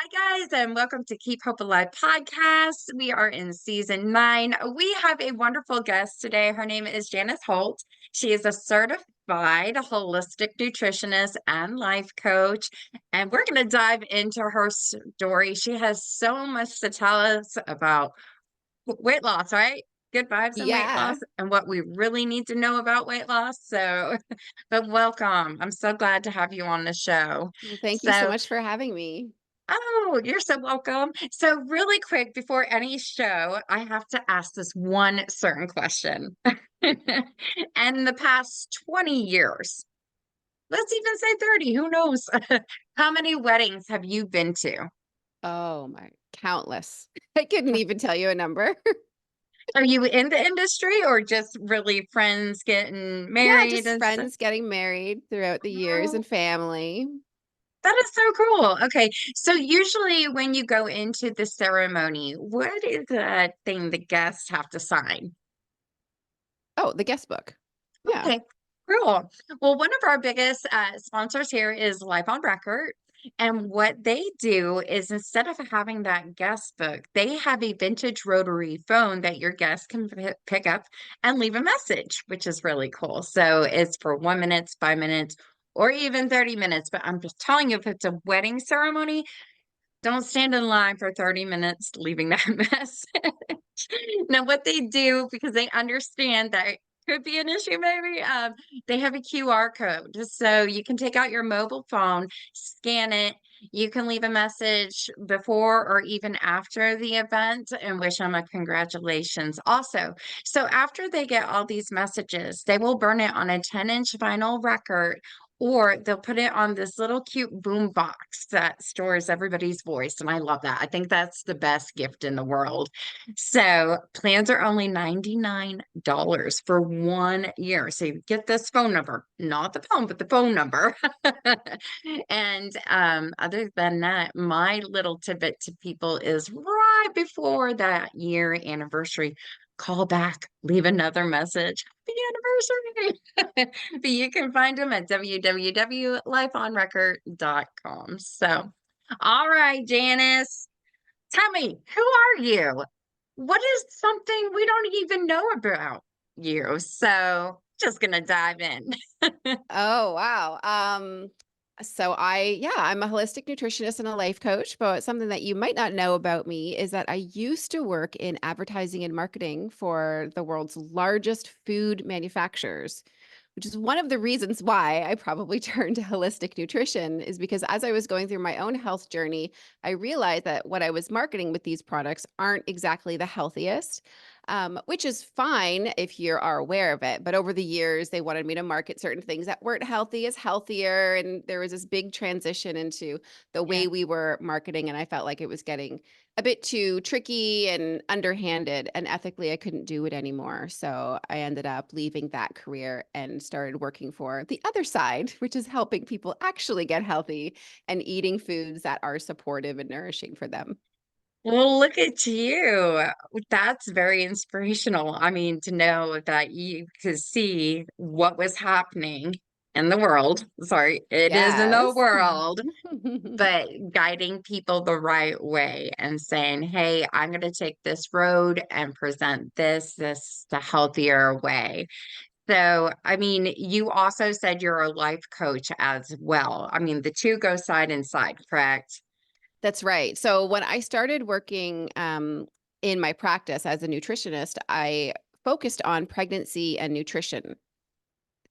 Hi, guys, and welcome to Keep Hope Alive podcast. We are in season 9. We have a wonderful guest today. Her name is Janice Holt. She is a certified holistic nutritionist and life coach, and we're going to dive into her story. She has so much to tell us about weight loss, right? Good vibes and weight Yeah. loss, and what we really need to know about weight loss. So, but welcome. I'm so glad to have you on the show. Well, thank you so So, much for having me. Oh, you're so welcome. So, really quick before any show, I have to ask this one certain question. And in the past 20 years, let's even say 30, who knows? How many weddings have you been to? Oh my, countless. I couldn't even tell you a number. Are you in the industry or just really friends getting Yeah, married just and stuff? friends getting married throughout the years Oh, and family. that is so cool. Okay. So, usually when you go into the ceremony, what is the thing the guests have to sign? Oh, the guest book. Yeah. Okay, cool. Well, one of our biggest sponsors here is Life on Record. And what they do is instead of having that guest book, they have a vintage rotary phone that your guests can pick up and leave a message, which is really cool. So it's for 1 minute, 5 minutes, or even 30 minutes. But I'm just telling you, if it's a wedding ceremony, don't stand in line for 30 minutes leaving that message. Now, what they do, because they understand that it could be an issue, maybe, they have a QR code. So you can take out your mobile phone, scan it. You can leave a message before or even after the event and wish them a congratulations. Also, so after they get all these messages, they will burn it on a 10-inch vinyl record or they'll put it on this little cute boom box that stores everybody's voice. And I love that. I think that's the best gift in the world. So plans are only $99 for 1 year. So you get this phone number, not the phone, but the phone number. And other than that, my little tidbit to people is right before that year anniversary, call back, leave another message. Happy anniversary. But you can find them at www.lifeonrecord.com. So, all right, Janice, tell me, who are you? What is something we don't even know about you? So, just gonna dive in. Oh, wow. I'm a holistic nutritionist and a life coach, but something that you might not know about me is that I used to work in advertising and marketing for the world's largest food manufacturers, which is one of the reasons why I probably turned to holistic nutrition is because as I was going through my own health journey, I realized that what I was marketing with these products aren't exactly the healthiest, which is fine if you are aware of it. But over the years, they wanted me to market certain things that weren't healthy as healthier. And there was this big transition into the Yeah. way we were marketing. And I felt like it was getting a bit too tricky and underhanded. And ethically, I couldn't do it anymore. So I ended up leaving that career and started working for the other side, which is helping people actually get healthy and eating foods that are supportive and nourishing for them. Well, look at you. That's very inspirational. I mean, to know that you could see what was happening in the world. Sorry, it is in the Yes. world, but guiding people the right way and saying, hey, I'm going to take this road and present this the healthier way. So, I mean, you also said you're a life coach as well. I mean, the two go side and side, correct? That's right. So when I started working in my practice as a nutritionist, I focused on pregnancy and nutrition.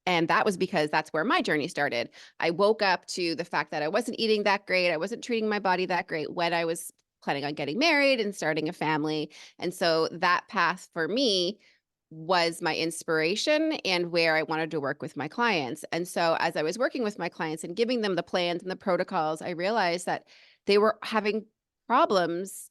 And that was because that's where my journey started. I woke up to the fact that I wasn't eating that great. I wasn't treating my body that great when I was planning on getting married and starting a family. And so that path for me was my inspiration and where I wanted to work with my clients. And so as I was working with my clients and giving them the plans and the protocols, I realized that they were having problems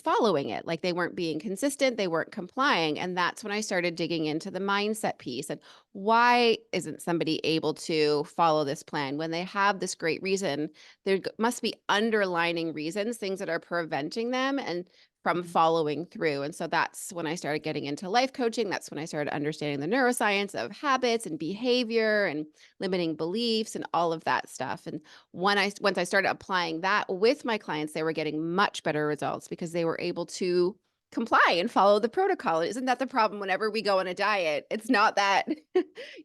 following it. Like they weren't being consistent, they weren't complying. And that's when I started digging into the mindset piece and why isn't somebody able to follow this plan when they have this great reason? There must be underlining reasons, things that are preventing them. And from following through. And so that's when I started getting into life coaching. That's when I started understanding the neuroscience of habits and behavior and limiting beliefs and all of that stuff. And once I started applying that with my clients, they were getting much better results because they were able to comply and follow the protocol. Isn't that the problem whenever we go on a diet? It's not that,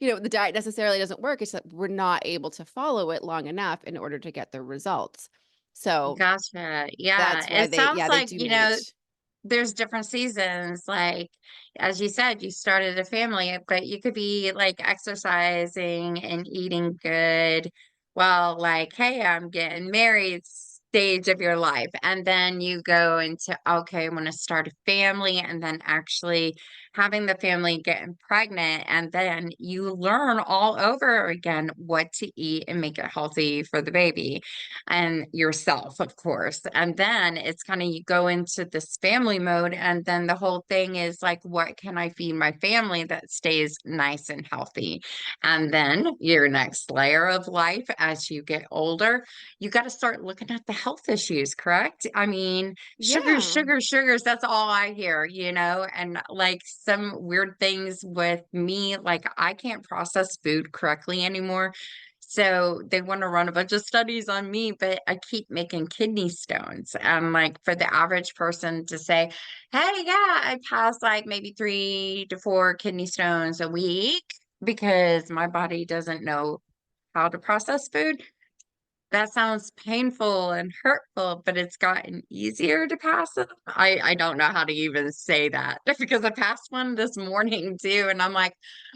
the diet necessarily doesn't work. It's that we're not able to follow it long enough in order to get the results. So Gotcha. Yeah. that's why It sounds they like, do meet. there's different seasons. Like, as you said, you started a family, but you could be like exercising and eating good while, like, hey, I'm getting married stage of your life. And then you go into, okay, I want to start a family, and then actually having the family getting pregnant. And then you learn all over again what to eat and make it healthy for the baby and yourself, of course. And then it's kind of you go into this family mode, and then the whole thing is like, what can I feed my family that stays nice and healthy? And then your next layer of life as you get older, you got to start looking at the health issues, correct? I mean, sugars, Yeah. sugars, sugars, that's all I hear, and like some weird things with me, like I can't process food correctly anymore. So they want to run a bunch of studies on me, but I keep making kidney stones. And like for the average person to say, hey, yeah, I pass like maybe 3 to 4 kidney stones a week because my body doesn't know how to process food. That sounds painful and hurtful, but it's gotten easier to pass it. I don't know how to even say that because I passed one this morning too. And I'm like,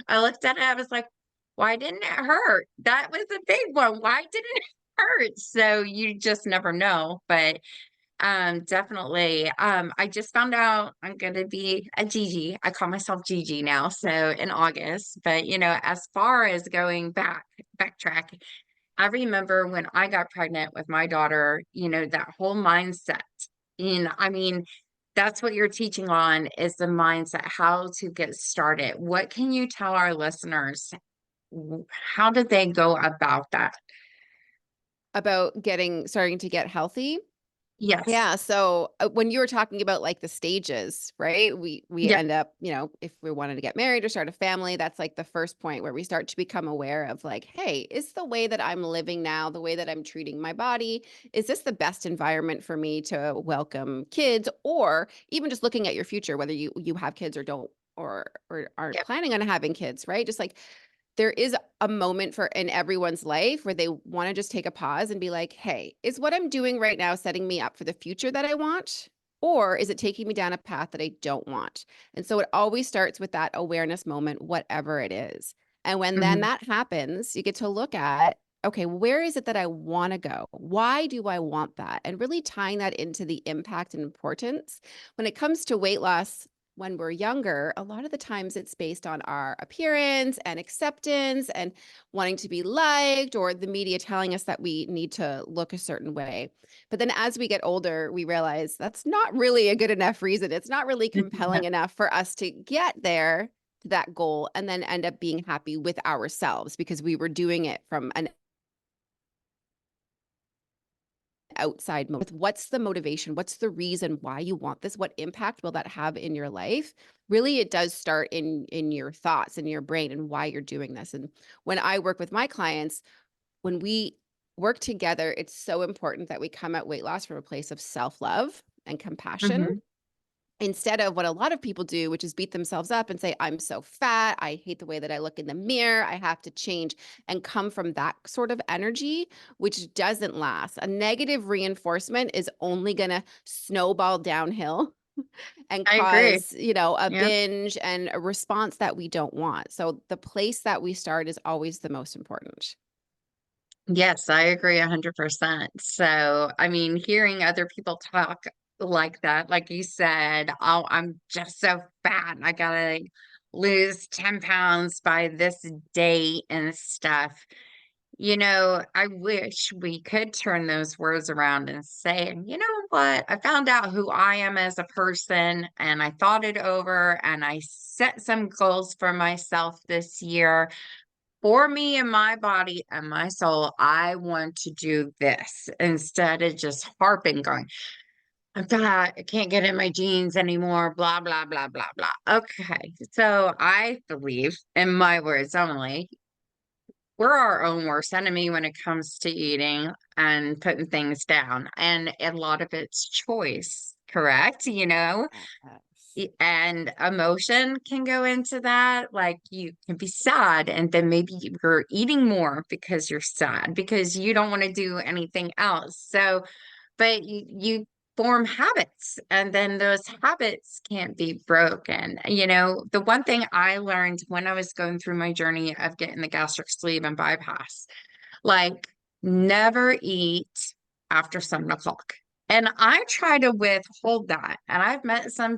I looked at it, I was like, why didn't it hurt? That was a big one. Why didn't it hurt? So you just never know. But definitely. I just found out I'm gonna be a Gigi. I call myself Gigi now, so in August. But as far as going backtrack, I remember when I got pregnant with my daughter, that whole mindset. And I mean, that's what you're teaching on is the mindset, how to get started. What can you tell our listeners? How did they go about that? About starting to get healthy. Yes. Yeah, so, when you were talking about, like, the stages, right? We Yep. end up, if we wanted to get married or start a family, that's, like, the first point where we start to become aware of, like, "Hey, is the way that I'm living now, the way that I'm treating my body, is this the best environment for me to welcome kids?" Or even just looking at your future, whether you have kids or don't or aren't Yep. planning on having kids, right? Just, like, there is a moment for in everyone's life where they wanna just take a pause and be like, "Hey, is what I'm doing right now setting me up for the future that I want, or is it taking me down a path that I don't want?" And so it always starts with that awareness moment, whatever it is. And when then Hmm. that happens, you get to look at, "Okay, where is it that I wanna go? Why do I want that?" And really tying that into the impact and importance. When it comes to weight loss, when we're younger, a lot of the times it's based on our appearance and acceptance and wanting to be liked, or the media telling us that we need to look a certain way. But then as we get older, we realize that's not really a good enough reason. It's not really compelling enough for us to get there to that goal and then end up being happy with ourselves because we were doing it from an outside what's the motivation? What's the reason why you want this? What impact will that have in your life? Really, it does start in your thoughts and your brain and why you're doing this. And when I work with my clients, when we work together, it's so important that we come at weight loss from a place of self-love and compassion Hmm. instead of what a lot of people do, which is beat themselves up and say, "I'm so fat. I hate the way that I look in the mirror. I have to change," and come from that sort of energy, which doesn't last. A negative reinforcement is only going to snowball downhill and I agree. cause, a Yeah. binge and a response that we don't want. So the place that we start is always the most important. Yes, I agree 100%. So, I mean, hearing other people talk like that, like you said, "Oh, I'm just so fat. I gotta lose 10 pounds by this date and stuff." I wish we could turn those words around and say, you know what? I found out who I am as a person and I thought it over and I set some goals for myself this year for me and my body and my soul. I want to do this instead of just harping, going, I can't get in my jeans anymore, blah, blah, blah, blah, blah. Okay. So I believe, in my words only, we're our own worst enemy when it comes to eating and putting things down. And a lot of it's choice, correct? Yes. And emotion can go into that. Like you can be sad, and then maybe you're eating more because you're sad because you don't want to do anything else. So, but you form habits, and then those habits can't be broken. The one thing I learned when I was going through my journey of getting the gastric sleeve and bypass, like never eat after 7 o'clock. And I try to withhold that. And I've met some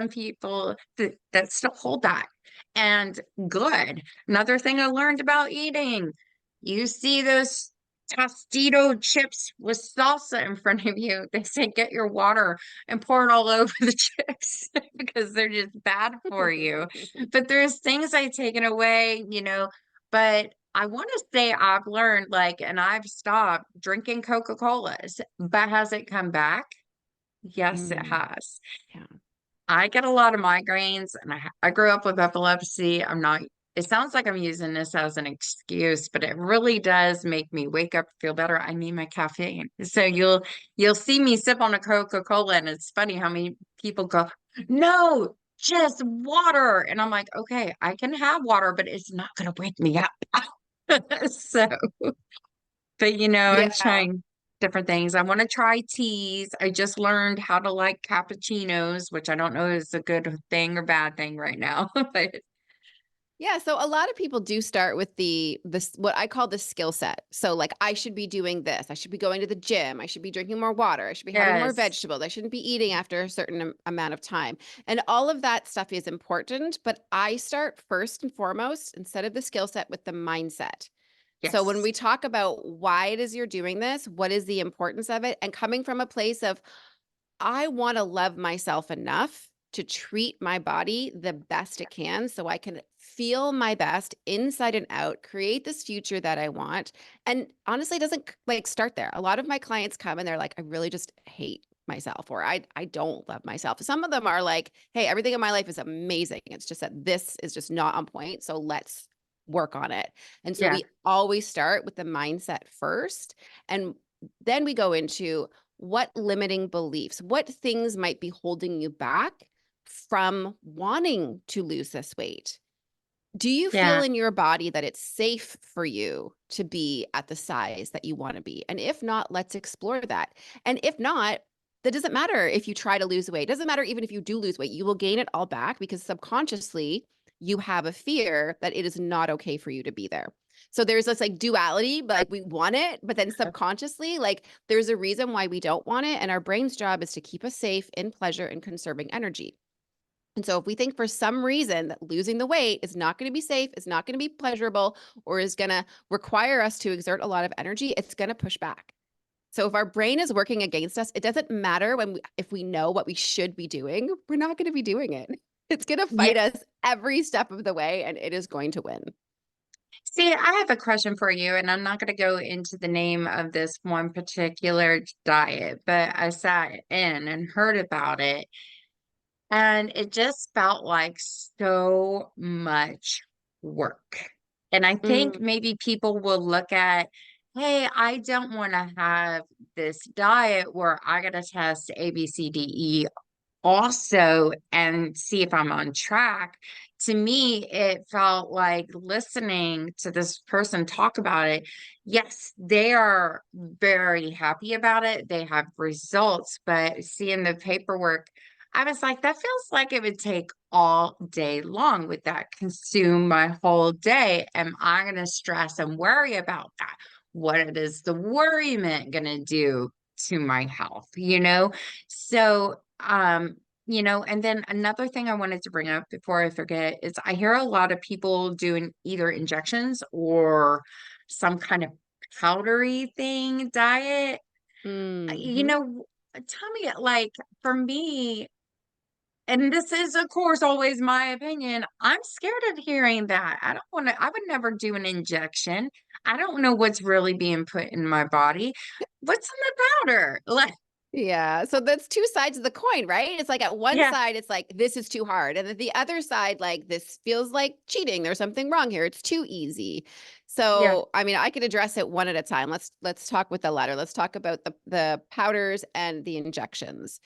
people that still hold that. And good. Another thing I learned about eating, you see those Tostito chips with salsa in front of you. They say get your water and pour it all over the chips because they're just bad for you. But there's things I've taken away, but I want to say I've learned, like, and I've stopped drinking Coca-Colas, but has it come back? Yes, it Mm, has. yeah. I get a lot of migraines, and I grew up with epilepsy. It sounds like I'm using this as an excuse, but it really does make me wake up, feel better. I need my caffeine. So you'll see me sip on a Coca-Cola, and it's funny how many people go, no, just water. And I'm like, okay, I can have water, but it's not going to wake me up. So, but I'm Yeah. trying different things. I want to try teas. I just learned how to like cappuccinos, which I don't know is a good thing or bad thing right now. But Yeah, so a lot of people do start with this what I call the skill set. So like I should be doing this. I should be going to the gym. I should be drinking more water. I should be having more yes, vegetables. I shouldn't be eating after a certain amount of time. And all of that stuff is important, but I start first and foremost instead of the skill set with the mindset. So when yes, we talk about why it is you're doing this, what is the importance of it, and coming from a place of I want to love myself enough to treat my body the best it can so I can feel my best inside and out, create this future that I want. And honestly, it doesn't like start there. A lot of my clients come and they're like, I really just hate myself or I don't love myself. Some of them are like, hey, everything in my life is amazing. It's just that this is just not on point. So let's work on it. And so yeah, we always start with the mindset first. And then we go into what limiting beliefs, what things might be holding you back from wanting to lose this weight? Do you feel yeah, in your body that it's safe for you to be at the size that you want to be? And if not, let's explore that. And if not, that doesn't matter if you try to lose weight. It doesn't matter even if you do lose weight, you will gain it all back because subconsciously you have a fear that it is not okay for you to be there. So there's this like duality, but like we want it, but then subconsciously, like there's a reason why we don't want it. And our brain's job is to keep us safe in pleasure and conserving energy. And so if we think for some reason that losing the weight is not going to be safe, is not going to be pleasurable, or is going to require us to exert a lot of energy, it's going to push back. So if our brain is working against us, it doesn't matter if we know what we should be doing, we're not going to be doing it. It's going to yeah. fight us every step of the way and it is going to win. See, I have a question for you, and I'm not going to go into the name of this one particular diet, but I sat in and heard about it, and it just felt like so much work. And I think Mm, maybe people will look at, hey, I don't want to have this diet where I got to test A, B, C, D, E also and see if I'm on track. To me, it felt like listening to this person talk about it. Yes, they are very happy about it. They have results, but seeing the paperwork, I was like, that feels like it would take all day long. Would that consume my whole day? Am I going to stress and worry about that? What is the worryment going to do to my health? So, and then another thing I wanted to bring up before I forget is I hear a lot of people doing either injections or some kind of powdery thing diet. You mhm. know, tell me, like, for me, and this is, of course, always my opinion, I'm scared of hearing that. I would never do an injection. I don't know what's really being put in my body. What's in the powder? Like, Yeah. So that's two sides of the coin, right? It's like at one Yeah, side, it's like, this is too hard. And at the other side, like, this feels like cheating. There's something wrong here. It's too easy. yeah. So, I mean, I could address it one at a time. Let's talk with the latter. Let's talk about the powders and the injections.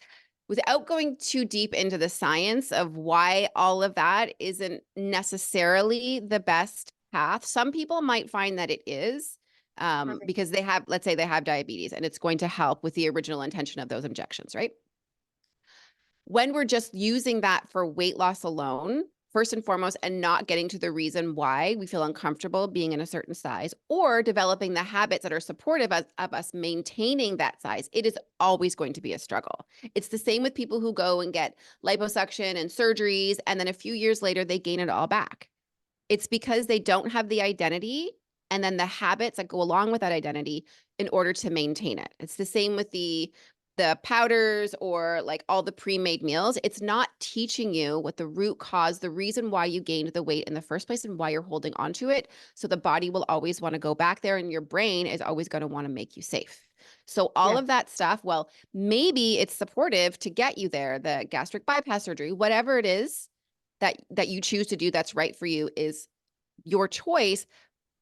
Without going too deep into the science of why all of that isn't necessarily the best path. Some people might find that it is, Okay. because they have, let's say they have diabetes and it's going to help with the original intention of those injections, right? When we're just using that for weight loss alone, first and foremost, and not getting to the reason why we feel uncomfortable being in a certain size or developing the habits that are supportive of us maintaining that size, it is always going to be a struggle. It's the same with people who go and get liposuction and surgeries, and then a few years later, they gain it all back. It's because they don't have the identity and then the habits that go along with that identity in order to maintain it. It's the same with the powders or like all the pre-made meals. It's not teaching you what the root cause, the reason why you gained the weight in the first place and why you're holding on to it. So the body will always want to go back there and your brain is always going to want to make you safe. So all Yeah. of that stuff, well, maybe it's supportive to get you there, the gastric bypass surgery, whatever it is that you choose to do that's right for you is your choice.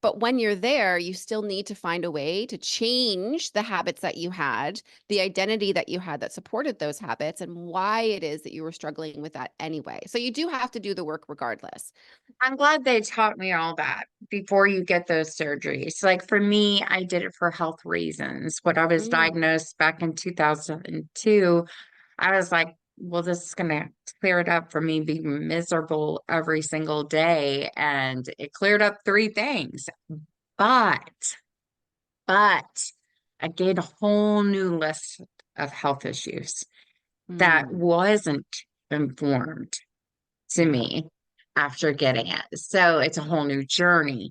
But when you're there, you still need to find a way to change the habits that you had, the identity that you had that supported those habits, and why it is that you were struggling with that anyway. So you do have to do the work regardless. I'm glad they taught me all that before you get those surgeries. Like for me, I did it for health reasons. When I was Mm. diagnosed back in 2002, I was like, well, this is going to clear it up for me being miserable every single day. And it cleared up three things. But, but I gained a whole new list of health issues that Mm. wasn't informed to me after getting it. So it's a whole new journey.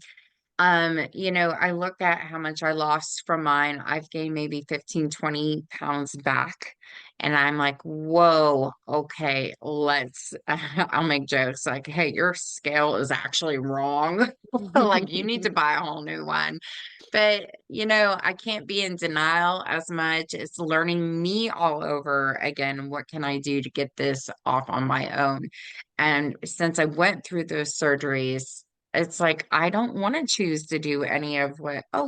I look at how much I lost from mine. I've gained maybe 15, 20 pounds back. And I'm like, whoa, okay, I'll make jokes like, hey, your scale is actually wrong. Like, you need to buy a whole new one. But, I can't be in denial as much. It's learning me all over again. What can I do to get this off on my own? And since I went through those surgeries, it's like I don't want to choose to do any of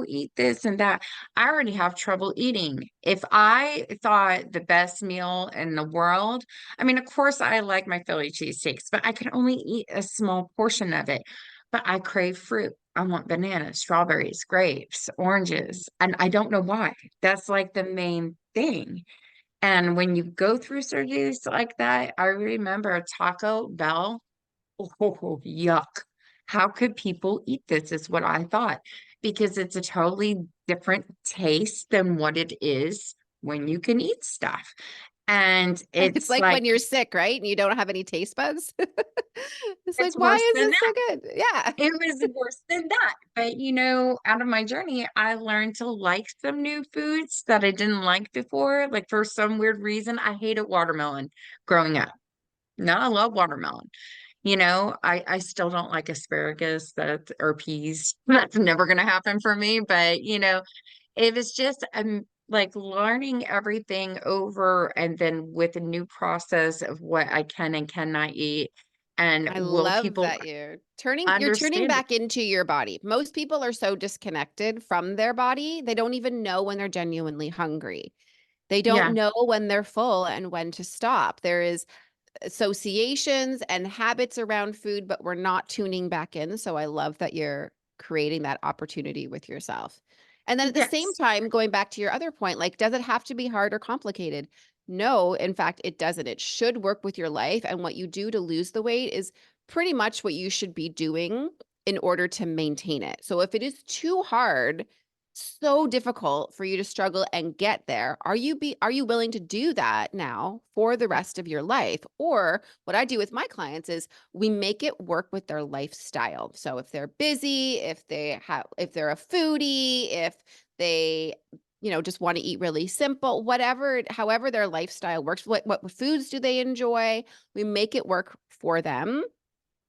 eat this and that. I already have trouble eating. If I thought the best meal in the world, I mean, of course I like my Philly cheesesteaks, but I can only eat a small portion of it. But I crave fruit. I want bananas, strawberries, grapes, oranges, and I don't know why. That's like the main thing. And when you go through surgeries like that, I remember Taco Bell. Oh, yuck. How could people eat this? Is what I thought. Because it's a totally different taste than what it is when you can eat stuff. And It's it's like like, when you're sick, right? And you don't have any taste buds. It's like, it's why worse is than this so that. good? Yeah. It was worse than that. But, out of my journey, I learned to like some new foods that I didn't like before. Like, for some weird reason, I hated watermelon growing up. Now I love watermelon. I still don't like asparagus that or peas. That's never gonna happen for me. But it was just like learning everything over and then with a new process of what I can and cannot eat. And I will love people that you're turning understand it? back into your body. Most people are so disconnected from their body, they don't even know when they're genuinely hungry. They don't Yeah. know when they're full and when to stop. There is associations and habits around food, but we're not tuning back in. So I love that you're creating that opportunity with yourself. And then at the same Yes. time, going back to your other point, like, does it have to be hard or complicated? No, in fact, it doesn't. It should work with your life. And what you do to lose the weight is pretty much what you should be doing in order to maintain it. So if it is too hard, so difficult for you to struggle and get there, are you willing to do that now for the rest of your life? Or what I do with my clients is we make it work with their lifestyle. So if they're busy, if they're a foodie, if they just want to eat really simple, however their lifestyle works, what foods do they enjoy? We make it work for them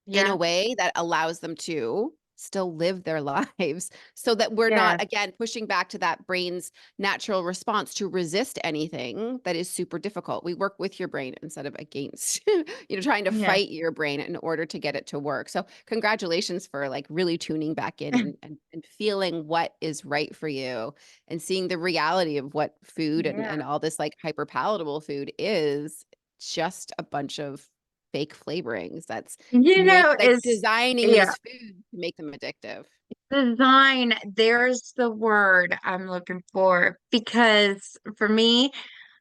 in a Yeah. way that allows them to still live their lives so that we're Yeah. not, again, pushing back to that brain's natural response to resist anything that is super difficult. We work with your brain instead of against, trying to Yeah. fight your brain in order to get it to work. So congratulations for like really tuning back in and feeling what is right for you and seeing the reality of what food and Yeah. all this like hyper palatable food is just a bunch of fake flavorings that's It's designing yeah, these foods to make them addictive. design. There's the word I'm looking for because for me,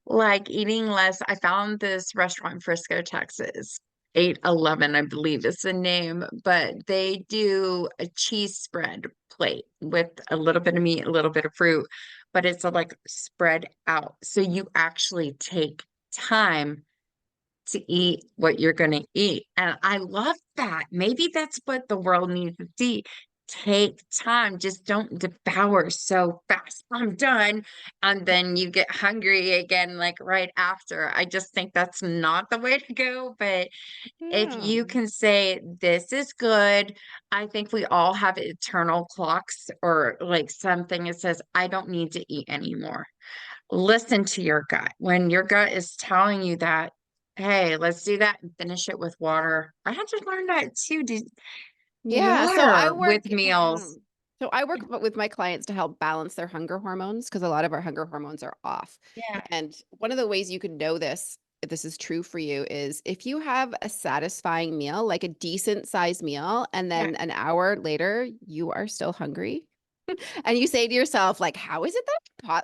like eating less, I found this restaurant in Frisco, Texas. 811, I believe is the name, but they do a cheese spread plate with a little bit of meat, a little bit of fruit, but it's like spread out. So you actually take time to eat what you're going to eat. And I love that. Maybe that's what the world needs to see. Take time, just don't devour so fast. I'm done. And then you get hungry again, like right after. I just think that's not the way to go. But if Yeah. you can say, this is good, I think we all have eternal clocks or like something that says, I don't need to eat anymore. Listen to your gut. When your gut is telling you that, hey, let's do that and finish it with water. I had to learn that too. Yeah, Water with meals. so I work with my clients to help balance their hunger hormones because a lot of our hunger hormones are off. Yeah. And one of the ways you can know this, if this is true for you, is if you have a satisfying meal, like a decent sized meal, and Yeah. then an hour later you are still hungry, and you say to yourself, like, how is it that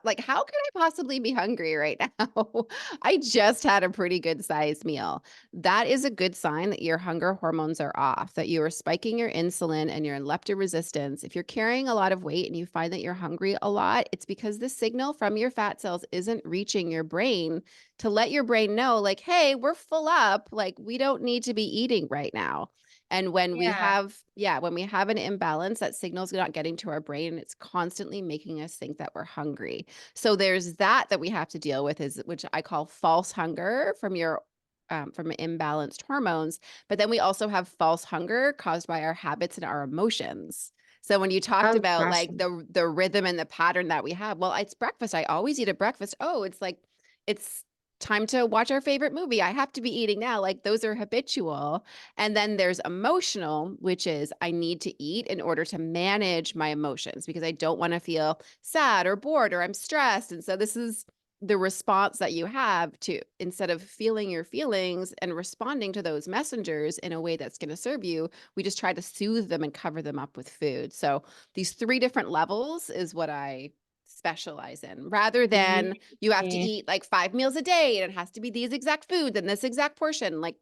like how could I possibly be hungry right now? I just had a pretty good sized meal. That is a good sign that your hunger hormones are off, that you are spiking your insulin and you're in leptin resistance. If you're carrying a lot of weight and you find that you're hungry a lot, it's because the signal from your fat cells isn't reaching your brain to let your brain know, like, hey, we're full up. Like, we don't need to be eating right now. And Yeah. when we have an imbalance, that signal's not getting to our brain and it's constantly making us think that we're hungry. So there's that we have to deal with, is which I call false hunger from your from imbalanced hormones. But then we also have false hunger caused by our habits and our emotions. So when you talked Oh, about gosh. like the rhythm and the pattern that we have, well, it's breakfast. I always eat at breakfast. Oh, it's like it's time to watch our favorite movie. I have to be eating now. Like those are habitual. And then there's emotional, which is I need to eat in order to manage my emotions because I don't want to feel sad or bored or I'm stressed. And so this is the response that you have to, instead of feeling your feelings and responding to those messengers in a way that's going to serve you, we just try to soothe them and cover them up with food. So these three different levels is what I specialize in, rather than you have to Yeah. eat like 5 meals a day and it has to be these exact foods and this exact portion. Like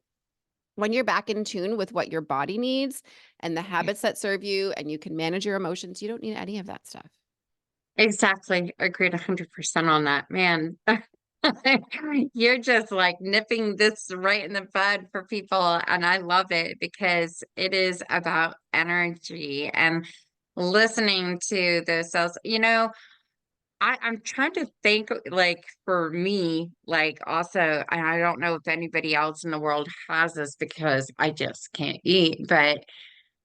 when you're back in tune with what your body needs and the habits that serve you and you can manage your emotions, you don't need any of that stuff. Exactly. Agreed 100% on that. Man, you're just like nipping this right in the bud for people. And I love it because it is about energy and listening to those cells. I'm trying to think like for me, like also, and I don't know if anybody else in the world has this because I just can't eat, but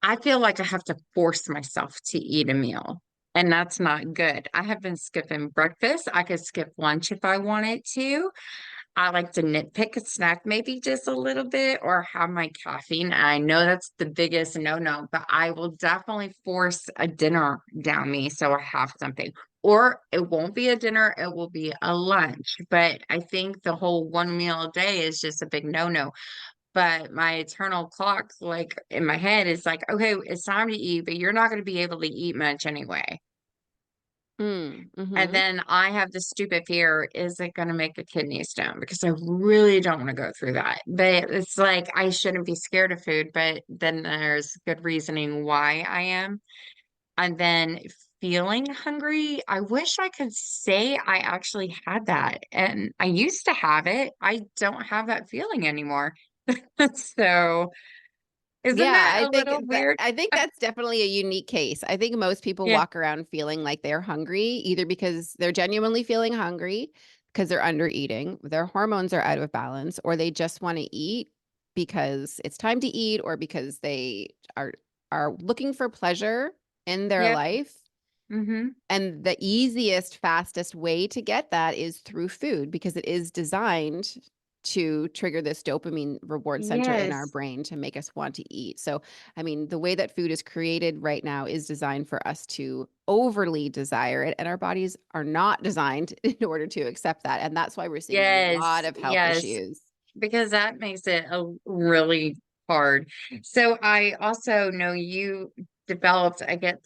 I feel like I have to force myself to eat a meal, and that's not good. I have been skipping breakfast. I could skip lunch if I wanted to. I like to nitpick a snack maybe just a little bit or have my caffeine. I know that's the biggest no-no, but I will definitely force a dinner down me so I have something. Or it won't be a dinner, it will be a lunch. But I think the whole one meal a day is just a big no-no. But my eternal clock, like in my head, is like, okay, it's time to eat, but you're not going to be able to eat much anyway. And Mm-hmm. then I have the stupid fear, is it going to make a kidney stone? Because I really don't want to go through that. But it's like I shouldn't be scared of food, but then there's good reasoning why I am. And then feeling hungry, I wish I could say I actually had that. And I used to have it. I don't have that feeling anymore. So isn't Yeah, that a little weird? I think that's definitely a unique case. I think most people Yeah. walk around feeling like they're hungry, either because they're genuinely feeling hungry because they're under eating, their hormones are out of balance, or they just want to eat because it's time to eat or because they are are looking for pleasure in their Yep. life. Mm-hmm. And the easiest, fastest way to get that is through food because it is designed to trigger this dopamine reward center in our Yes. brain to make us want to eat. So, I mean, the way that food is created right now is designed for us to overly desire it, and our bodies are not designed in order to accept that. And that's why we're seeing a lot Yes. of health Yes. issues. Because that makes it a really hard. So I also know you developed, I get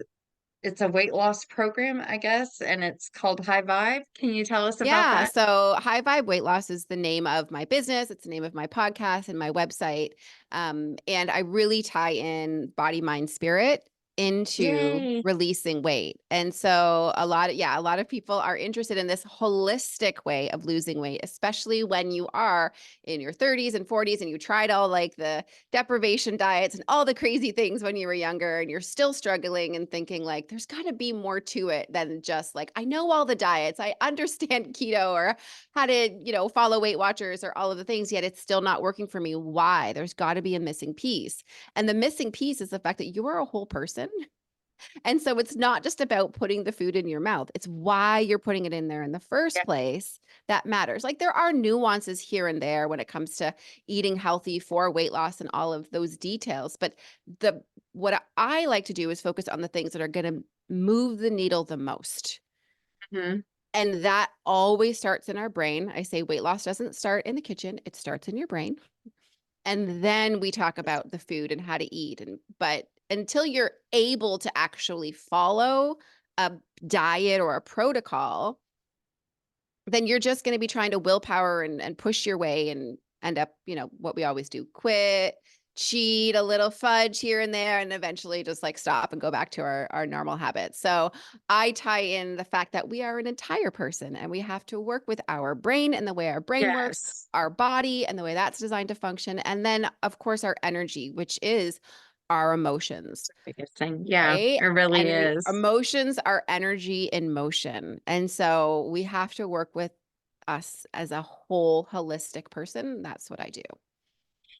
it's a weight loss program, I guess, and it's called High Vibe. Can you tell us about Yeah. that? So High Vibe Weight Loss is the name of my business. It's the name of my podcast and my website. And I really tie in body, mind, spirit into Yay. releasing weight. And so a lot of people are interested in this holistic way of losing weight, especially when you are in your 30s and 40s and you tried all like the deprivation diets and all the crazy things when you were younger and you're still struggling and thinking like there's got to be more to it than just like I know all the diets, I understand keto or how to, follow Weight Watchers or all of the things, yet it's still not working for me. Why? There's got to be a missing piece. And the missing piece is the fact that you are a whole person. And so it's not just about putting the food in your mouth. It's why you're putting it in there in the Yeah. first place that matters. Like there are nuances here and there when it comes to eating healthy for weight loss and all of those details, but the what I like to do is focus on the things that are going to move the needle the most. Mhm. And that always starts in our brain. I say weight loss doesn't start in the kitchen, it starts in your brain. And then we talk about the food and how to eat. But until you're able to actually follow a diet or a protocol, then you're just going to be trying to willpower and push your way and end up, what we always do, quit, cheat, a little fudge here and there, and eventually just like stop and go back to our normal habits. So I tie in the fact that we are an entire person and we have to work with our brain and the way our brain works, Yes. our body and the way that's designed to function. And then, of course, our energy, which is our emotions. Biggest thing. Yeah, Right? it really is. Emotions are energy in motion. And so we have to work with us as a whole holistic person. That's what I do.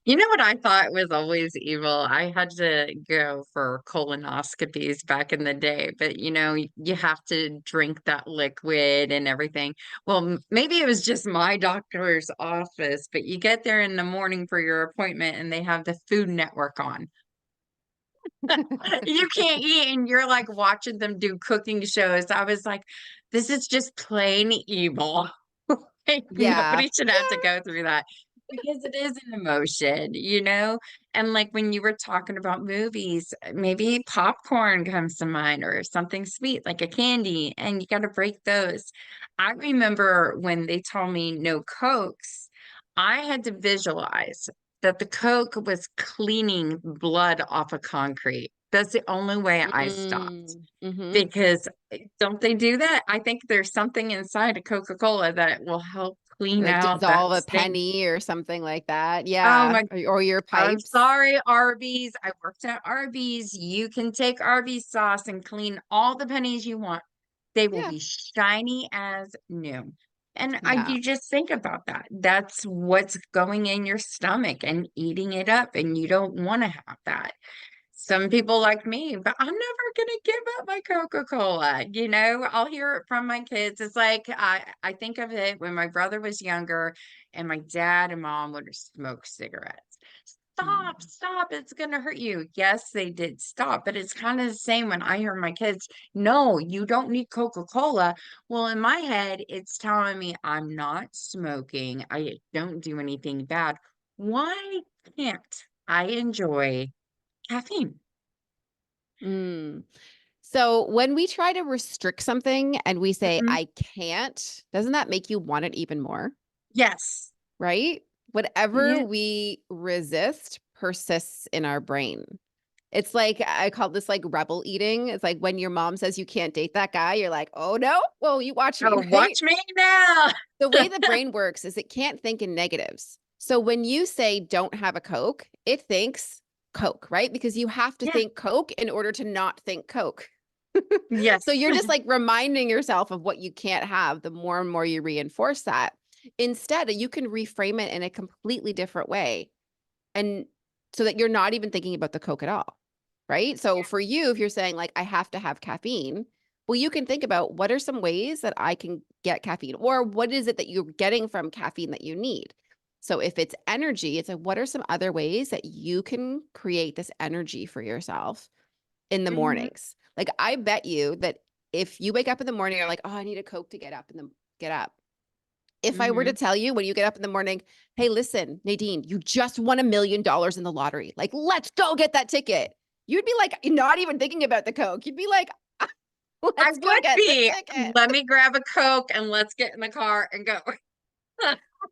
You know what I thought was always evil? I had to go for colonoscopies back in the day, but you have to drink that liquid and everything. Well, maybe it was just my doctor's office, but you get there in the morning for your appointment and they have the Food Network on. You can't eat and you're like watching them do cooking shows. I was like, this is just plain evil. Like, Yeah. nobody should have to go through that because it is an emotion. And like when you were talking about movies, maybe popcorn comes to mind or something sweet like a candy, and you got to break those. I remember when they told me no Cokes, I had to visualize that the Coke was cleaning blood off of concrete. That's the only way I stopped. Mm-hmm. Because don't they do that? I think there's something inside a Coca-Cola that will help clean Like out that dissolve a stink. penny or something like that. Oh Yeah. my, Or your I'm pipes. sorry, Arby's. I worked at Arby's. You can take Arby's sauce and clean all the pennies you want. They will Yeah. be shiny as new. And Yeah. you just think about that. That's what's going in your stomach and eating it up, and you don't want to have that. Some people like me, but I'm never gonna give up my Coca-Cola. I'll hear it from my kids. It's like I think of it when my brother was younger and my dad and mom would smoke cigarettes. Stop, Mm. stop, it's gonna hurt you. Yes, they did stop, but it's kind of the same when I hear my kids, no, you don't need Coca-Cola. Well, in my head, it's telling me I'm not smoking. I don't do anything bad. Why can't I enjoy caffeine? Mm. So when we try to restrict something and we say, Mhm. I can't, doesn't that make you want it even more? Yes. Right? Whatever Yeah. we resist persists in our brain. It's like I call this like rebel eating. It's like when your mom says you can't date that guy, you're like, oh no, well, you watch me, Oh, right? watch me now. The way the brain works is it can't think in negatives. So when you say don't have a Coke, it thinks Coke, right? Because you have to Yeah. think Coke in order to not think Coke. So Yes. you're just like reminding yourself of what you can't have the more and more you reinforce that. Instead, you can reframe it in a completely different way. And so that you're not even thinking about the Coke at all. right? So for you, if you're saying like, I have to have caffeine, well, you can think about what are some ways that I can get caffeine, or what is it that you're getting from caffeine that you need? So if it's energy, it's like, what are some other ways that you can create this energy for yourself in the Mhm, mornings? Like, I bet you that if you wake up in the morning, you're like, oh, I need a Coke to get up. If I were to mhm. tell you when you get up in the morning, hey, listen, Nadine, you just won $1 million in the lottery. Like, let's go get that ticket. You'd be like, not even thinking about the Coke. You'd be like, I let's go would get the be. ticket. Let me grab a Coke and let's get in the car and go.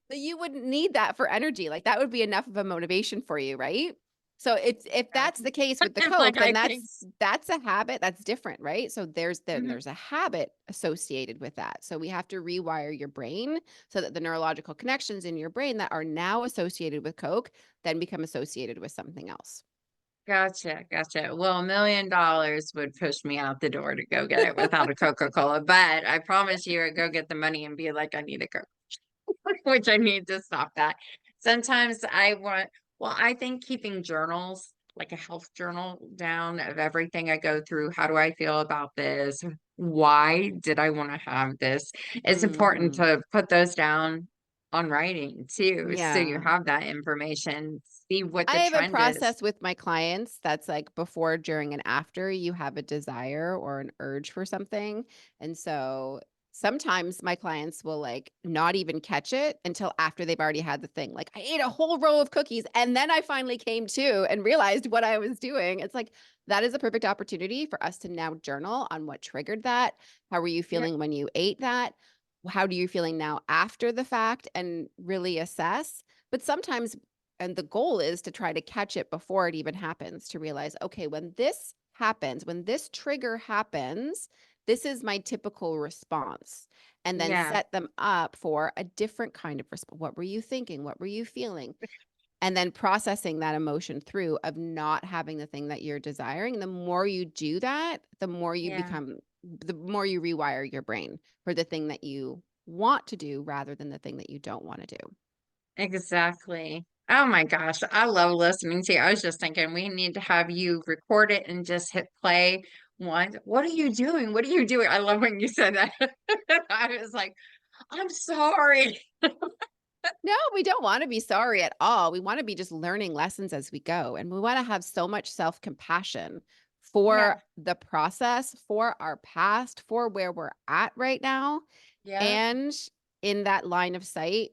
But you wouldn't need that for energy. Like that would be enough of a motivation for you, right? So it's if Yeah. that's the case with the I'm like, Coke, then I think that's a habit that's different, right? So mhm. there's a habit associated with that. So we have to rewire your brain so that the neurological connections in your brain that are now associated with Coke then become associated with something else. Gotcha, gotcha. Well, $1 million would push me out the door to go get it without a Coca-Cola, but I promise you I'd go get the money and be like, I need a Coke, which I need to stop that. Sometimes I think keeping journals, like a health journal down of everything I go through, how do I feel about this? Why did I want to have this? It's important Mhm. to put those down on writing too, so you Yeah. have that information, see what I the have a trend is. process with my clients that's like before, during, and after you have a desire or an urge for something. And so sometimes my clients will like not even catch it until after they've already had the thing. Like I ate a whole row of cookies and then I finally came to and realized what I was doing. It's like that is a perfect opportunity for us to now journal on what triggered that. How were you Yeah. feeling when you ate that? How do you feeling now after the fact and really assess? But sometimes and the goal is to try to catch it before it even happens, to realize, okay, when this happens, when this trigger happens, this is my typical response. And then Yeah, set them up for a different kind of response. What were you thinking? What were you feeling? And then processing that emotion through of not having the thing that you're desiring. The more you do that, yeah, the more you rewire your brain for the thing that you want to do rather than the thing that you don't want to do. exactly. Oh my gosh, I love listening to you. I was just thinking we need to have you record it and just hit play once. What are you doing? What are you doing? I love when you said that. I was like, I'm sorry. No, we don't wanna be sorry at all. We wanna be just learning lessons as we go, and we wanna have so much self-compassion Yeah, for the process, for our past, for where we're at right now, yeah, and in that line of sight,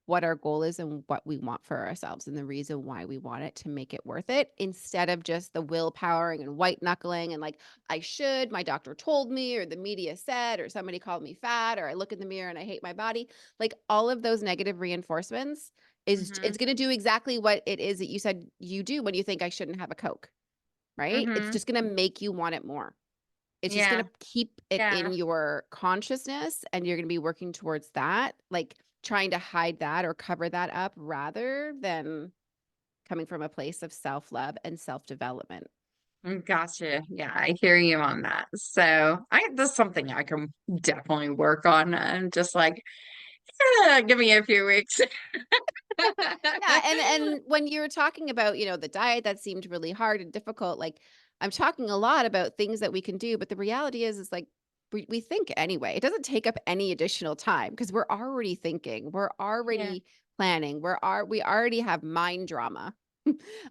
what our goal is and what we want for ourselves and the reason why we want it to make it worth it instead of just the willpowering and white knuckling and like, I should, my doctor told me, or the media said, or somebody called me fat, or I look in the mirror and I hate my body. Like all of those negative reinforcements is hmm it's going to do exactly what it is that you said you do when you think I shouldn't have a Coke, right? It's hmm just going to make you want it more. It's just yeah, gonna keep it yeah, in your consciousness, and you're gonna be working towards that, like, trying to hide that or cover that up rather than coming from a place of self-love and self-development. gotcha. Yeah, I hear you on that. So that's something I can definitely work on. I'm just like, give me a few weeks. Yeah, and when you were talking about, the diet that seemed really hard and difficult, like, I'm talking a lot about things that we can do, but the reality is like, we think anyway. It doesn't take up any additional time because 'cause we're already thinking, we're Yeah. already planning, we already have mind drama.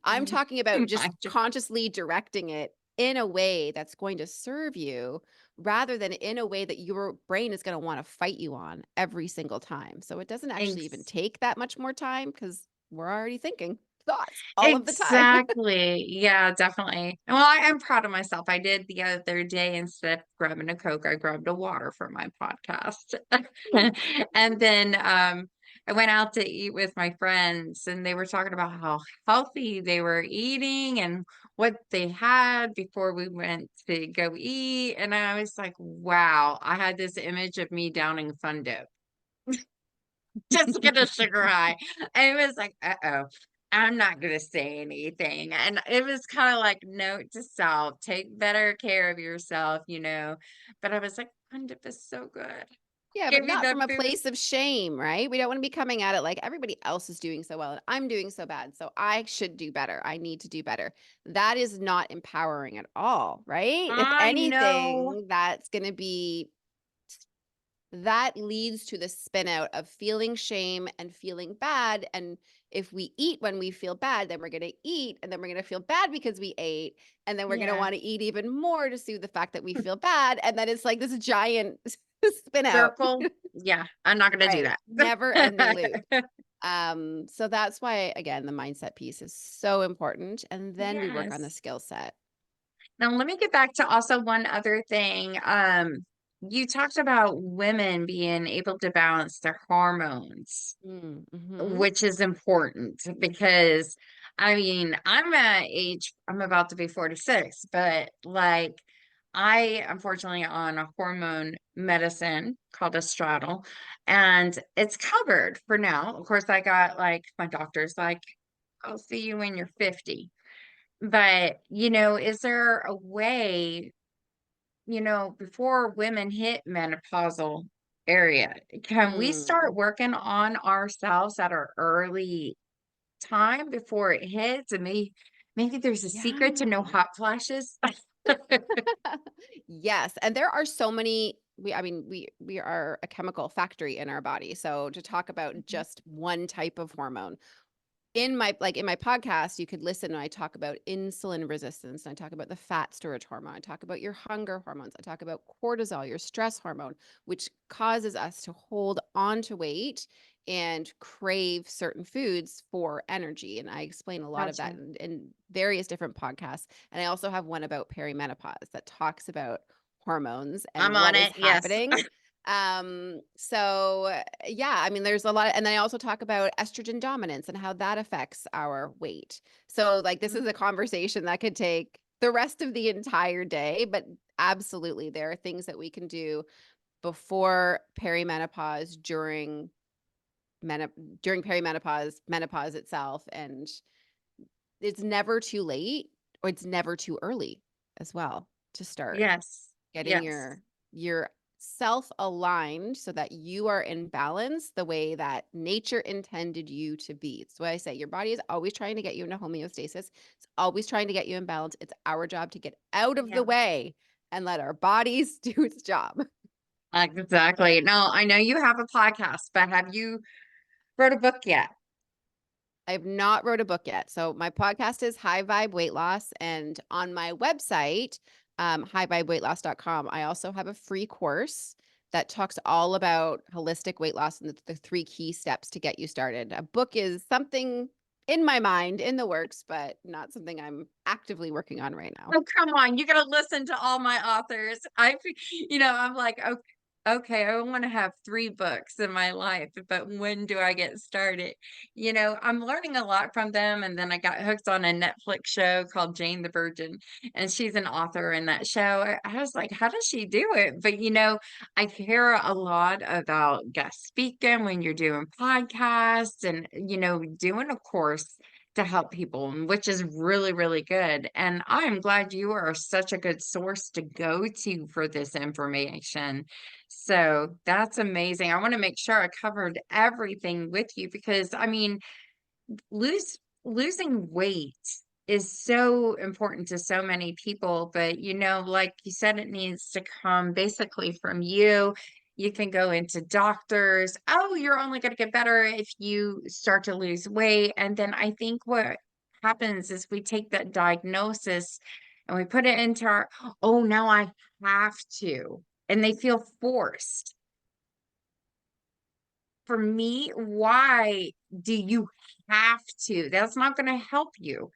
I'm talking about just consciously directing it in a way that's going to serve you rather than in a way that your brain is gonna wanna fight you on every single time. So it doesn't actually even Ex take that much more time because we're already thinking thoughts all of the time. exactly. Yeah, definitely. Well, I am proud of myself. I did the other day, instead of grabbing a Coke, I grabbed a water for my podcast. And then, I went out to eat with my friends, and they were talking about how healthy they were eating and what they had before we went to go eat, and I was like, "Wow." I had this image of me downing Fun Dip just to get a sugar high. And it was like, uh-oh, I'm not gonna say anything. And it was kind of like note to self, take better care of yourself. But I was like, Fun Dip is so good. Yeah, but Give me not the from a food. place of shame, right? We don't want to be coming at it like everybody else is doing so well and I'm doing so bad. So I should do better. I need to do better. That is not empowering at all, right? If I know. anything, that's going to be that leads to the spin out of feeling shame and feeling bad. And if we eat when we feel bad, then we're going to eat and then we're going to feel bad because we ate. And then we're going to Yeah. want to eat even more to soothe the fact that we feel bad. And then it's like this giant spin out. Circle. Yeah, I'm not gonna do Right. Never ending loop. that. So that's why, again, the mindset piece is so important. And then we work on the Yes. skill set. Now let me get back to also one other thing. You talked about women being able to balance their hormones, Mm-hmm. which is important because I mean, I'm at age, I'm about to be 46, but like I unfortunately on a hormone medicine called Estraddle, and it's covered for now. Of course, I got like my doctor's like, I'll see you when you're 50. But, is there a way, before women hit menopausal area, can we start Mm. working on ourselves at our early time before it hits? And maybe there's a secret to no Yeah. hot flashes. Yes, and there are so many I mean, we are a chemical factory in our body. So to talk about Mhm. just one type of hormone, in my podcast, you could listen and I talk about insulin resistance, and I talk about the fat storage hormone, I talk about your hunger hormones, I talk about cortisol, your stress hormone, which causes us to hold on to weight and crave certain foods for energy. And I explain a lot of that Gotcha. in various different podcasts. And I also have one about perimenopause that talks about hormones and I'm on what is it. Yes. happening. Yeah, I mean, there's a lot, and then I also talk about estrogen dominance and how that affects our weight. So, like, this is a conversation that could take the rest of the entire day, but absolutely, there are things that we can do before perimenopause, during perimenopause, menopause itself, and it's never too late or it's never too early as well to start Yes. getting Yes. your self aligned so that you are in balance the way that nature intended you to be. It's what I say. Your body is always trying to get you into homeostasis. It's always trying to get you in balance. It's our job to get out of the Yeah. way and let our bodies do its job. Exactly. Now, I know you have a podcast, but have you wrote a book yet? I've not wrote a book yet. So my podcast is High Vibe Weight Loss. And on my website, highvibeweightloss.com, I also have a free course that talks all about holistic weight loss and the three key steps to get you started. A book is something in my mind, in the works, but not something I'm actively working on right now. Oh, come on. You gotta listen to all my authors. I'm like, okay, I want to have 3 books in my life, but when do I get started? I'm learning a lot from them. And then I got hooked on a Netflix show called Jane the Virgin, and she's an author in that show. I was like, how does she do it? But I hear a lot about guest speaking when you're doing podcasts and, doing a course to help people, which is really, really good. And I'm glad you are such a good source to go to for this information. So that's amazing. I want to make sure I covered everything with you because I mean, losing weight is so important to so many people, but like you said, it needs to come basically from you. You can go into doctors. Oh, you're only going to get better if you start to lose weight. And then I think what happens is we take that diagnosis and we put it into our, oh, now I have to. And they feel forced. For me, why do you have to? That's not going to help you.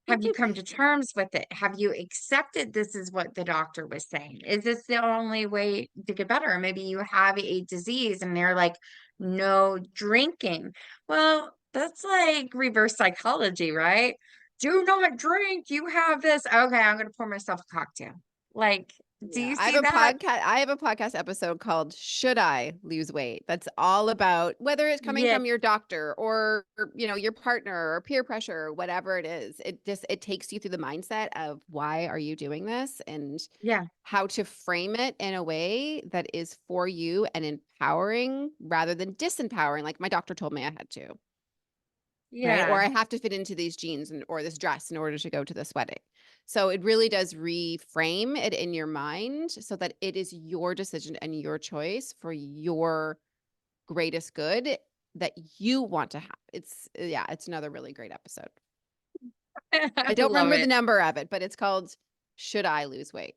Have you come to terms with it? Have you accepted this is what the doctor was saying? Is this the only way to get better? Maybe you have a disease and they're like, no drinking. Well, that's like reverse psychology, right? Do not drink. You have this. Okay, I'm going to pour myself a cocktail. Like, Do Yeah, you see that? I have a podcast episode called "Should I Lose Weight?" That's all about whether it's coming Yeah, from your doctor or, your partner or peer pressure or whatever it is. It takes you through the mindset of why are you doing this and yeah, how to frame it in a way that is for you and empowering rather than disempowering, like my doctor told me I had to. Right? Or yeah. I have to fit into these jeans or this dress in order to go to this wedding. So it really does reframe it in your mind so that it is your decision and your choice for your greatest good that you want to have. Yeah, it's another really great episode. I I don't love remember the it. number of it, but it's called Should I Lose Weight?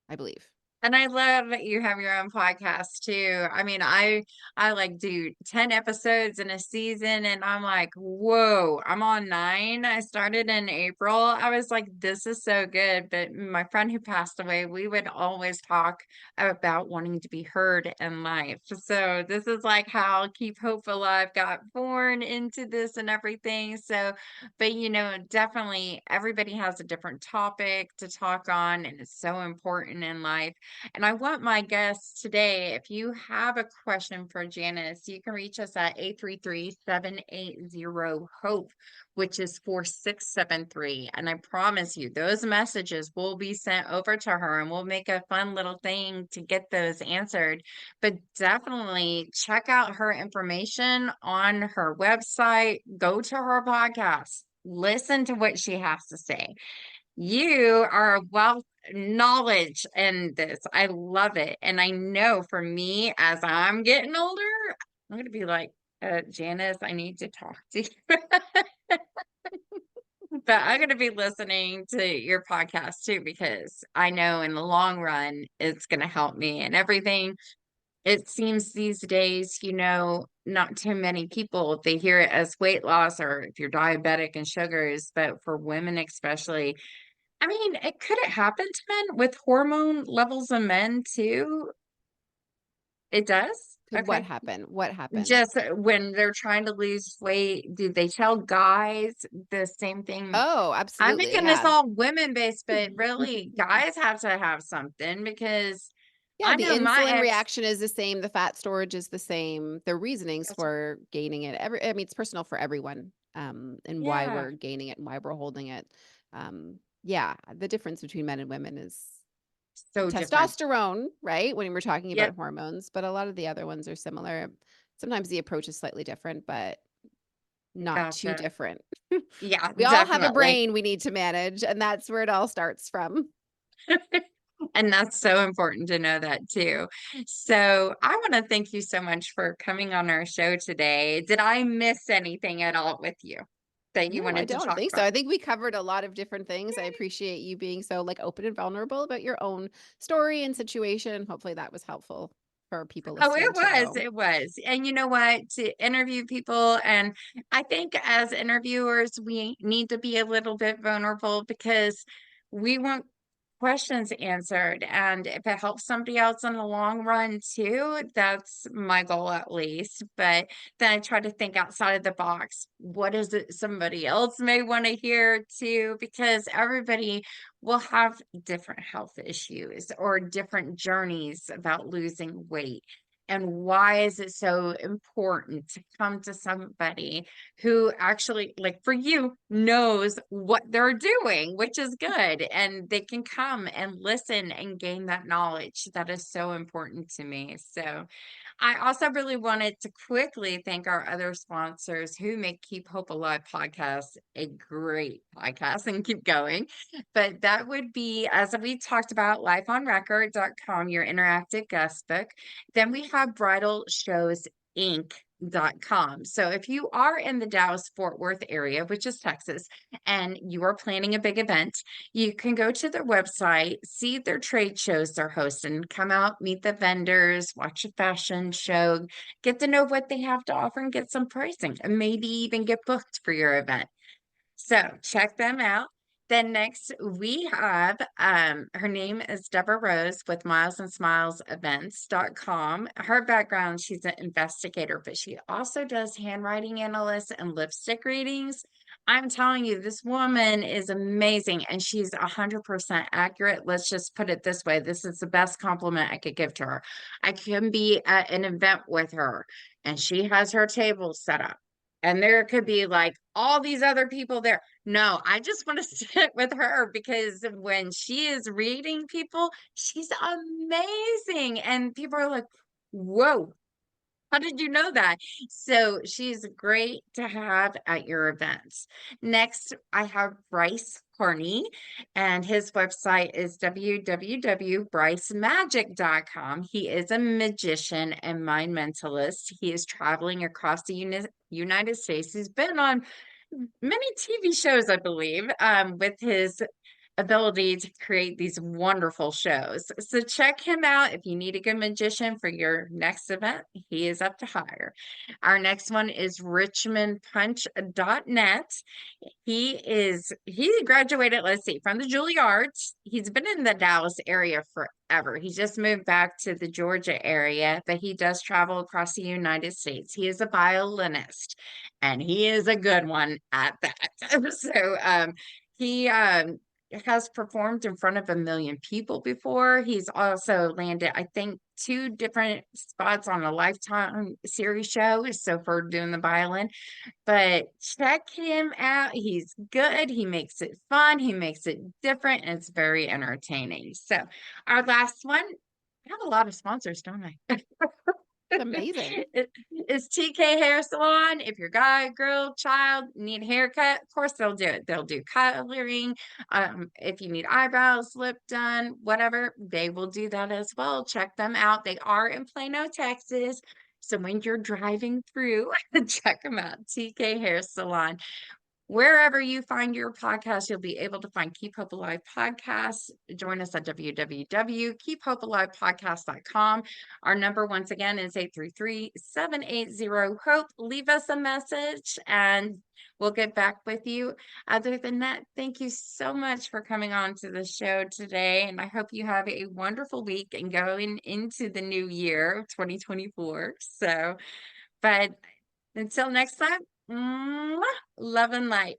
I believe. And I love that you have your own podcast too. I mean, I like do 10 episodes in a season and I'm like, whoa, I'm on 9. I started in April. I was like, this is so good. But my friend who passed away, we would always talk about wanting to be heard in life. So this is like how Keep Hope Alive got born into this and everything. So, but definitely everybody has a different topic to talk on, and it's so important in life. And I want my guests today, if you have a question for Janice, you can reach us at 833-780-HOPE, which is 4673. And I promise you, those messages will be sent over to her and we'll make a fun little thing to get those answered. But definitely check out her information on her website, go to her podcast, listen to what she has to say. You are a wealth knowledge in this. I love it. And I know for me, as I'm getting older, I'm going to be like, Janice, I need to talk to you. But I'm going to be listening to your podcast too, because I know in the long run, it's going to help me and everything. It seems these days, not too many people, they hear it as weight loss or if you're diabetic and sugars, but for women especially, I mean, could it happen to men with hormone levels in men too? It does? Could what Okay. happen? What happened? Just when they're trying to lose weight, do they tell guys the same thing? Oh, I'm absolutely. making this Yeah. all women based, but really, guys have to have something because Yeah, I the know my insulin ex. reaction is the same, the fat storage is the same, the reasonings Gotcha. for gaining it. I mean, it's personal for everyone, and why Yeah, we're gaining it and why we're holding it. Yeah, the difference between men and women is so different. testosterone, right? When we're talking Yep, about hormones, but a lot of the other ones are similar. Sometimes the approach is slightly different, but not too gotcha. different. Yeah, We all have a definitely. brain we need to manage, and that's where it all starts from. And that's so important to know that too. So I want to thank you so much for coming on our show today. Did I miss anything at all with you that you No, I wanted to don't talk think so. about? I think we covered a lot of different things. I appreciate you being so like open and vulnerable about your own story and situation. Hopefully that was helpful for people Oh, it listening was, too. it was. And you know what? To interview people, and I think as interviewers, we need to be a little bit vulnerable because we want questions answered. And if it helps somebody else in the long run too, that's my goal at least. But then I try to think outside of the box. What is it somebody else may want to hear too? Because everybody will have different health issues or different journeys about losing weight. And why is it so important to come to somebody who actually, like for you, knows what they're doing, which is good. And they can come and listen and gain that knowledge. That is so important to me. So I also really wanted to quickly thank our other sponsors who make Keep Hope Alive podcast a great podcast and keep going. But that would be, as we talked about, lifeonrecord.com, your interactive guest book. Then we have Bridal Shows Inc.com. So if you are in the Dallas Fort Worth area, which is Texas, and you are planning a big event, you can go to their website, see their trade shows they're hosting, come out, meet the vendors, watch a fashion show, get to know what they have to offer and get some pricing, and maybe even get booked for your event. So check them out. Then next we have her name is Deborah Rose with milesandSmilesEvents.com. Her background, she's an investigator, but she also does handwriting analysis and lipstick readings. I'm telling you, this woman is amazing and she's 100% accurate. Let's just put it this way. This is the best compliment I could give to her. I can be at an event with her and she has her table set up and there could be like all these other people there. No, I just want to sit with her because when she is reading people, she's amazing. And people are like, whoa, how did you know that? So she's great to have at your events. Next, I have Bryce Carney, and his website is www.brycemagic.com. He is a magician and mind mentalist. He is traveling across the United States. He's been on many TV shows, I believe, with his ability to create these wonderful shows. So check him out if you need a good magician for your next event. He is up to hire. Our next one is richmondpunch.net. He graduated, let's see, from the Juilliard. He's been in the Dallas area forever. He just moved back to the Georgia area, but he does travel across the United States. He is a violinist and he is a good one at that. He has performed in front of 1 million people before. He's also landed, I think, 2 different spots on a Lifetime series show. So for doing the violin, but check him out. He's good. He makes it fun. He makes it different, and it's very entertaining. So our last one, I have a lot of sponsors, don't I? Amazing. It's TK Hair Salon. If you're guy, girl, child, need a haircut, of course they'll do it. They'll do coloring. If you need eyebrows, lip done, whatever, they will do that as well. Check them out. They are in Plano, Texas. So when you're driving through, check them out. TK Hair Salon. Wherever you find your podcast, you'll be able to find Keep Hope Alive podcast. Join us at www.keephopealivepodcast.com. Our number, once again, is 833-780-HOPE. Leave us a message and we'll get back with you. Other than that, thank you so much for coming on to the show today. And I hope you have a wonderful week and going into the new year, 2024. But until next time, mwah, love and light.